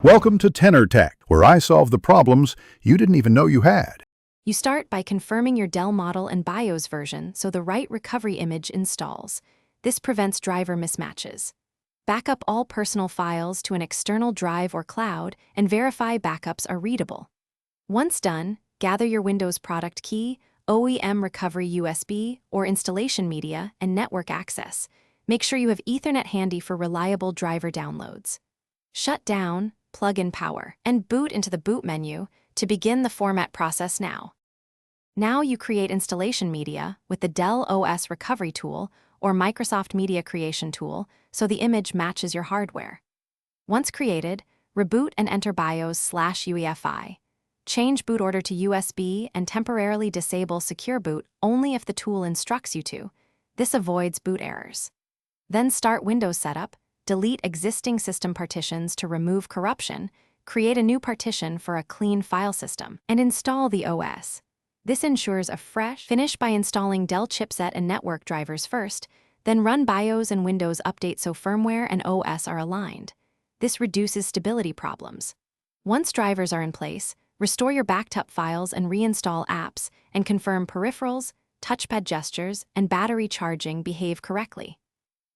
Welcome to Tenor Tech, where I solve the problems you didn't even know you had. You start by confirming your Dell model and BIOS version so the right recovery image installs. This prevents driver mismatches. Back up all personal files to an external drive or cloud and verify backups are readable. Once done, gather your Windows product key, OEM recovery USB, or installation media and network access. Make sure you have Ethernet handy for reliable driver downloads. Shut down, plug in power, and boot into the boot menu to begin the format process now. Now you create installation media with the Dell OS Recovery Tool or Microsoft Media Creation Tool so the image matches your hardware. Once created, reboot and enter BIOS/UEFI. Change boot order to USB and temporarily disable Secure Boot only if the tool instructs you to. This avoids boot errors. Then start Windows setup. Delete existing system partitions to remove corruption, create a new partition for a clean file system, and install the OS. This ensures a fresh finish by installing Dell chipset and network drivers first, then run BIOS and Windows Update so firmware and OS are aligned. This reduces stability problems. Once drivers are in place, restore your backed up files and reinstall apps and confirm peripherals, touchpad gestures, and battery charging behave correctly.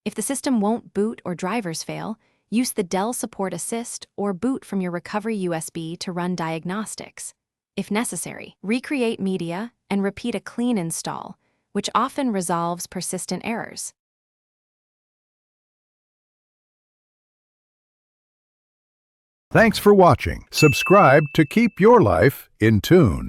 If the system won't boot or drivers fail, use the Dell Support Assist or boot from your recovery USB to run diagnostics. If necessary, recreate media and repeat a clean install, which often resolves persistent errors. Thanks for watching. Subscribe to keep your life in tune.